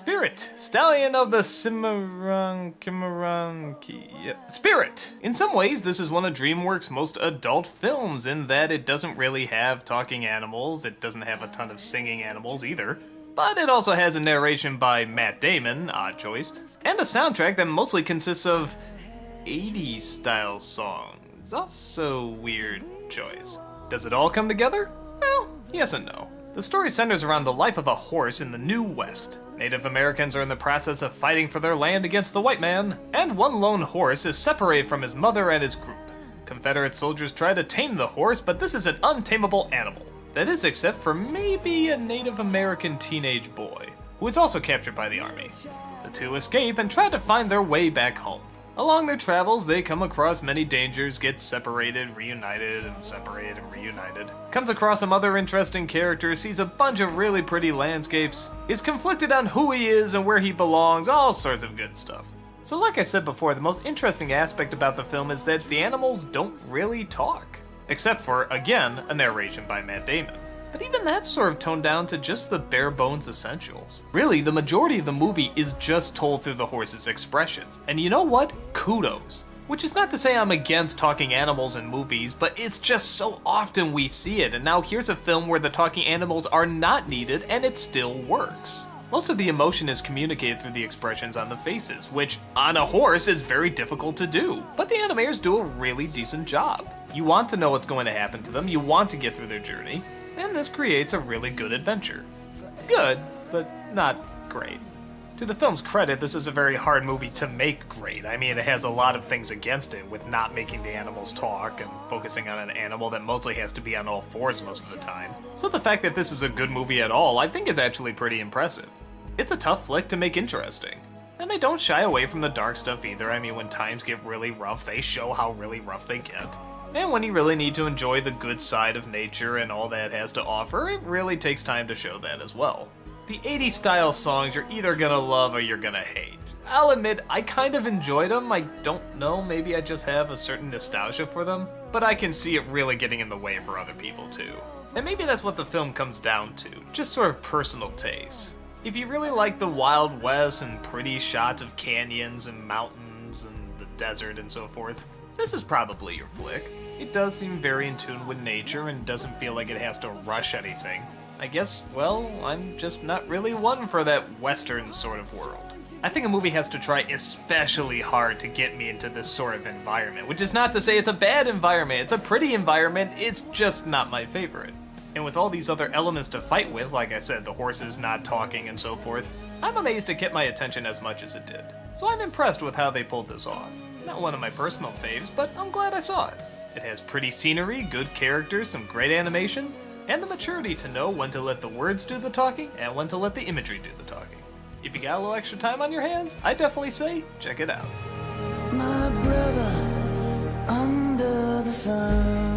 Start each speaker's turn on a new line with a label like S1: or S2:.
S1: Spirit, stallion of the Spirit. In some ways, this is one of DreamWorks' most adult films in that it doesn't really have talking animals, it doesn't have a ton of singing animals either, but it also has a narration by Matt Damon, odd choice, and a soundtrack that mostly consists of 80s style songs, also weird choice. Does it all come together? Well, yes and no. The story centers around the life of a horse in the New West. Native Americans are in the process of fighting for their land against the white man, and one lone horse is separated from his mother and his group. Confederate soldiers try to tame the horse, but this is an untamable animal. That is, except for maybe a Native American teenage boy, who is also captured by the army. The two escape and try to find their way back home. Along their travels, they come across many dangers, get separated, reunited, and separated and reunited. Comes across some other interesting characters, sees a bunch of really pretty landscapes, is conflicted on who he is and where he belongs, all sorts of good stuff. So like I said before, the most interesting aspect about the film is that the animals don't really talk. Except for, again, a narration by Matt Damon. But even that's sort of toned down to just the bare bones essentials. Really, the majority of the movie is just told through the horse's expressions. And you know what? Kudos. Which is not to say I'm against talking animals in movies, but it's just so often we see it, and now here's a film where the talking animals are not needed and it still works. Most of the emotion is communicated through the expressions on the faces, which on a horse is very difficult to do, but the animators do a really decent job. You want to know what's going to happen to them, you want to get through their journey, and this creates a really good adventure. Good, but not great. To the film's credit, this is a very hard movie to make great. I mean, it has a lot of things against it, with not making the animals talk and focusing on an animal that mostly has to be on all fours most of the time. So the fact that this is a good movie at all, I think is actually pretty impressive. It's a tough flick to make interesting. And they don't shy away from the dark stuff either. I mean, when times get really rough, they show how really rough they get. And when you really need to enjoy the good side of nature and all that it has to offer, it really takes time to show that as well. The 80s style songs you're either gonna love or you're gonna hate. I'll admit, I kind of enjoyed them. I don't know, maybe I just have a certain nostalgia for them, but I can see it really getting in the way for other people too. And maybe that's what the film comes down to, just sort of personal taste. If you really like the Wild West and pretty shots of canyons and mountains and the desert and so forth, this is probably your flick. It does seem very in tune with nature and doesn't feel like it has to rush anything. I guess, well, I'm just not really one for that Western sort of world. I think a movie has to try especially hard to get me into this sort of environment, which is not to say it's a bad environment, it's a pretty environment, it's just not my favorite. And with all these other elements to fight with, like I said, the horses not talking and so forth, I'm amazed it kept my attention as much as it did. So I'm impressed with how they pulled this off. Not one of my personal faves, but I'm glad I saw it. It has pretty scenery, good characters, some great animation, and the maturity to know when to let the words do the talking and when to let the imagery do the talking. If you got a little extra time on your hands, I definitely say check it out.
S2: My brother, under the sun.